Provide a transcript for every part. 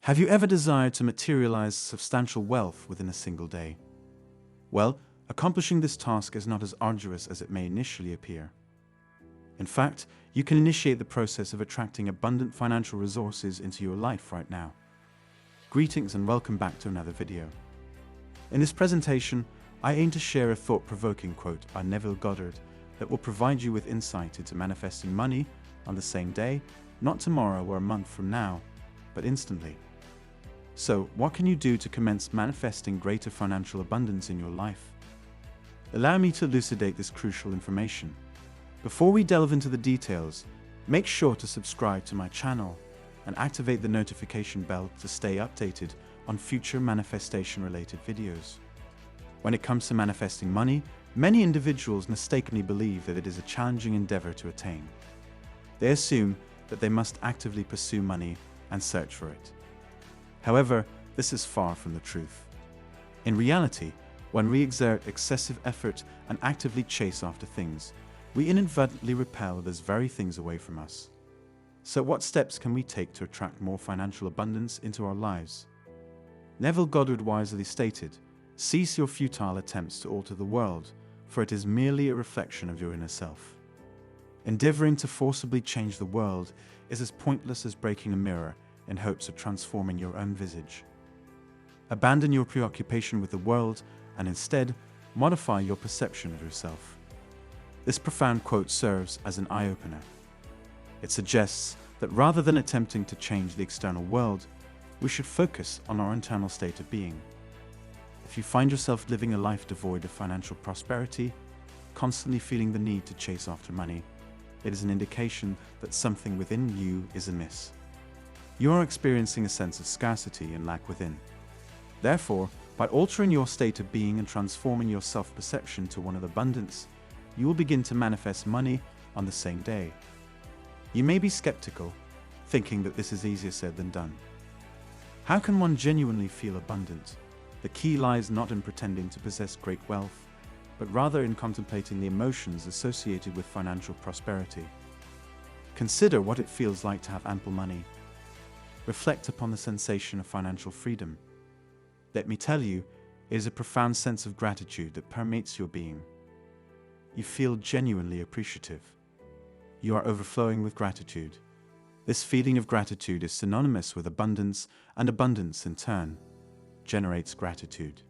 Have you ever desired to materialize substantial wealth within a single day? Well, accomplishing this task is not as arduous as it may initially appear. In fact, you can initiate the process of attracting abundant financial resources into your life right now. Greetings and welcome back to another video. In this presentation, I aim to share a thought-provoking quote by Neville Goddard that will provide you with insight into manifesting money on the same day, not tomorrow or a month from now, but instantly. So, what can you do to commence manifesting greater financial abundance in your life? Allow me to elucidate this crucial information. Before we delve into the details, make sure to subscribe to my channel and activate the notification bell to stay updated on future manifestation-related videos. When it comes to manifesting money, many individuals mistakenly believe that it is a challenging endeavor to attain. They assume that they must actively pursue money and search for it. However, this is far from the truth. In reality, when we exert excessive effort and actively chase after things, we inadvertently repel those very things away from us. So what steps can we take to attract more financial abundance into our lives? Neville Goddard wisely stated, "Cease your futile attempts to alter the world, for it is merely a reflection of your inner self." Endeavoring to forcibly change the world is as pointless as breaking a mirror in hopes of transforming your own visage. Abandon your preoccupation with the world and instead modify your perception of yourself. This profound quote serves as an eye-opener. It suggests that rather than attempting to change the external world, we should focus on our internal state of being. If you find yourself living a life devoid of financial prosperity, constantly feeling the need to chase after money, it is an indication that something within you is amiss. You are experiencing a sense of scarcity and lack within. Therefore, by altering your state of being and transforming your self-perception to one of abundance, you will begin to manifest money on the same day. You may be skeptical, thinking that this is easier said than done. How can one genuinely feel abundant? The key lies not in pretending to possess great wealth, but rather in contemplating the emotions associated with financial prosperity. Consider what it feels like to have ample money. Reflect upon the sensation of financial freedom. Let me tell you, it is a profound sense of gratitude that permeates your being. You feel genuinely appreciative. You are overflowing with gratitude. This feeling of gratitude is synonymous with abundance, and abundance, in turn, generates gratitude.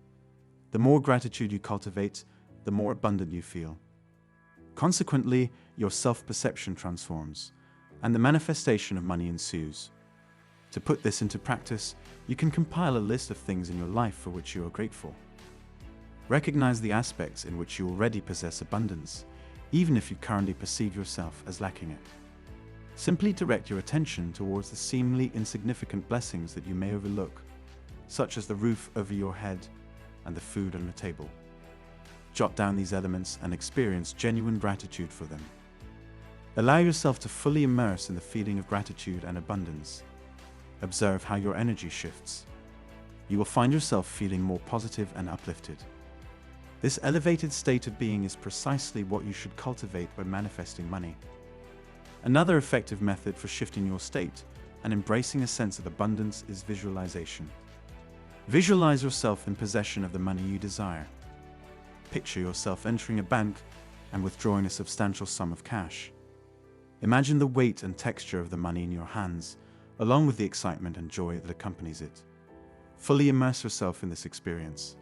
The more gratitude you cultivate, the more abundant you feel. Consequently, your self-perception transforms, and the manifestation of money ensues. To put this into practice, you can compile a list of things in your life for which you are grateful. Recognize the aspects in which you already possess abundance, even if you currently perceive yourself as lacking it. Simply direct your attention towards the seemingly insignificant blessings that you may overlook, such as the roof over your head and the food on the table. Jot down these elements and experience genuine gratitude for them. Allow yourself to fully immerse in the feeling of gratitude and abundance. Observe how your energy shifts. You will find yourself feeling more positive and uplifted. This elevated state of being is precisely what you should cultivate when manifesting money. Another effective method for shifting your state and embracing a sense of abundance is visualization. Visualize yourself in possession of the money you desire. Picture yourself entering a bank and withdrawing a substantial sum of cash. Imagine the weight and texture of the money in your hands, along with the excitement and joy that accompanies it. Fully immerse yourself in this experience.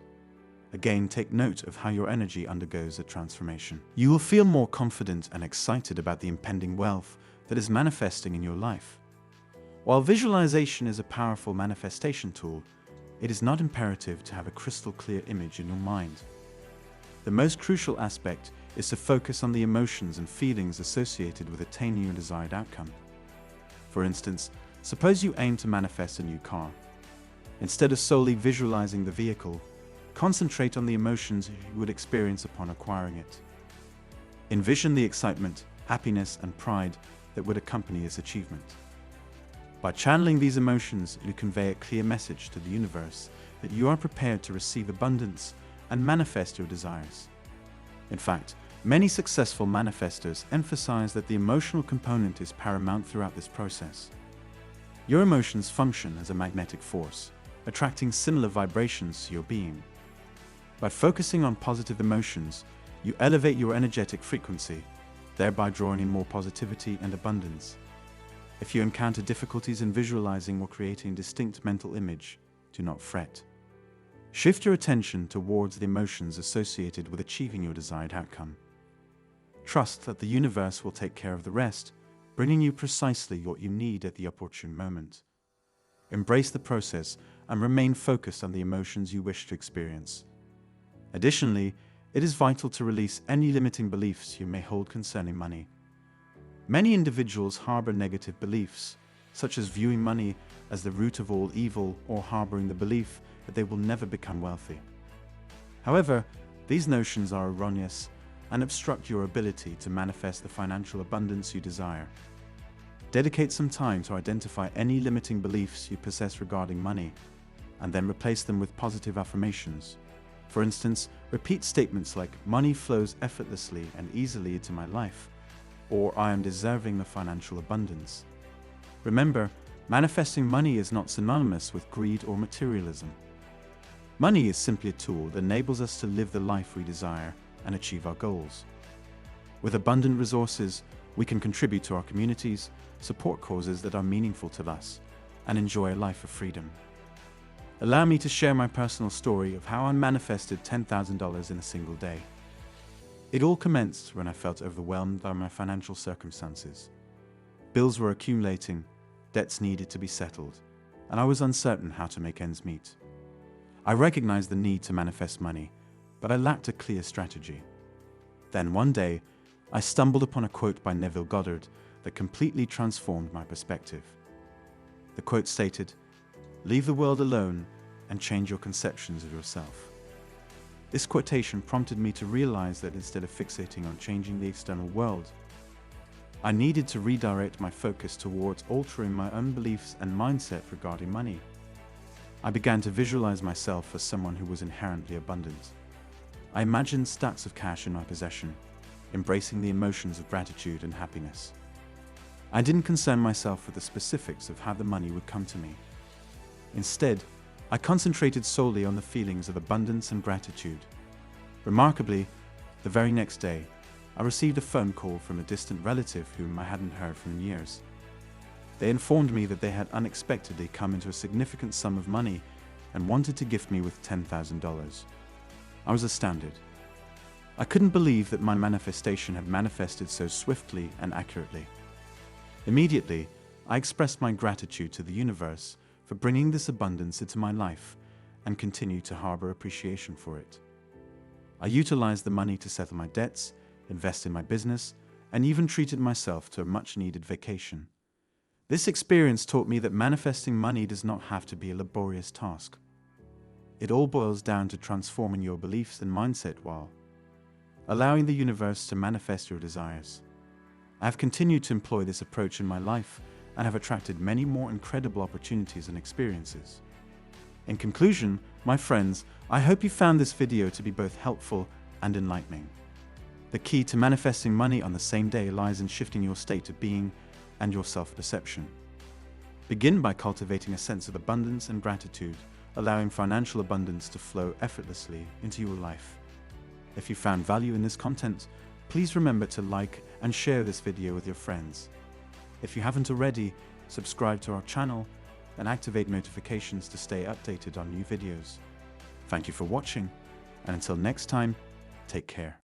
Again, take note of how your energy undergoes a transformation. You will feel more confident and excited about the impending wealth that is manifesting in your life. While visualization is a powerful manifestation tool, it is not imperative to have a crystal clear image in your mind. The most crucial aspect is to focus on the emotions and feelings associated with attaining your desired outcome. For instance, suppose you aim to manifest a new car. Instead of solely visualizing the vehicle, concentrate on the emotions you would experience upon acquiring it. Envision the excitement, happiness, and pride that would accompany its achievement. By channeling these emotions, you convey a clear message to the universe that you are prepared to receive abundance and manifest your desires. In fact, many successful manifestors emphasize that the emotional component is paramount throughout this process. Your emotions function as a magnetic force, attracting similar vibrations to your being. By focusing on positive emotions, you elevate your energetic frequency, thereby drawing in more positivity and abundance. If you encounter difficulties in visualizing or creating a distinct mental image, do not fret. Shift your attention towards the emotions associated with achieving your desired outcome. Trust that the universe will take care of the rest, bringing you precisely what you need at the opportune moment. Embrace the process and remain focused on the emotions you wish to experience. Additionally, it is vital to release any limiting beliefs you may hold concerning money. Many individuals harbor negative beliefs, such as viewing money as the root of all evil or harboring the belief that they will never become wealthy. However, these notions are erroneous and obstruct your ability to manifest the financial abundance you desire. Dedicate some time to identify any limiting beliefs you possess regarding money, and then replace them with positive affirmations. For instance, repeat statements like, "Money flows effortlessly and easily into my life," or "I am deserving of financial abundance." Remember, manifesting money is not synonymous with greed or materialism. Money is simply a tool that enables us to live the life we desire and achieve our goals. With abundant resources, we can contribute to our communities, support causes that are meaningful to us, and enjoy a life of freedom. Allow me to share my personal story of how I manifested $10,000 in a single day. It all commenced when I felt overwhelmed by my financial circumstances. Bills were accumulating, debts needed to be settled, and I was uncertain how to make ends meet. I recognized the need to manifest money, but I lacked a clear strategy. Then one day, I stumbled upon a quote by Neville Goddard that completely transformed my perspective. The quote stated, "Leave the world alone and change your conceptions of yourself." This quotation prompted me to realize that instead of fixating on changing the external world, I needed to redirect my focus towards altering my own beliefs and mindset regarding money. I began to visualize myself as someone who was inherently abundant. I imagined stacks of cash in my possession, embracing the emotions of gratitude and happiness. I didn't concern myself with the specifics of how the money would come to me. Instead, I concentrated solely on the feelings of abundance and gratitude. Remarkably, the very next day, I received a phone call from a distant relative whom I hadn't heard from in years. They informed me that they had unexpectedly come into a significant sum of money and wanted to gift me with $10,000. I was astounded. I couldn't believe that my manifestation had manifested so swiftly and accurately. Immediately, I expressed my gratitude to the universe for bringing this abundance into my life and continued to harbor appreciation for it. I utilized the money to settle my debts, invest in my business, and even treated myself to a much-needed vacation. This experience taught me that manifesting money does not have to be a laborious task. It all boils down to transforming your beliefs and mindset while allowing the universe to manifest your desires. I have continued to employ this approach in my life and have attracted many more incredible opportunities and experiences. In conclusion, my friends, I hope you found this video to be both helpful and enlightening. The key to manifesting money on the same day lies in shifting your state of being and your self-perception. Begin by cultivating a sense of abundance and gratitude, allowing financial abundance to flow effortlessly into your life. If you found value in this content, please remember to like and share this video with your friends. If you haven't already, subscribe to our channel and activate notifications to stay updated on new videos. Thank you for watching, and until next time, take care.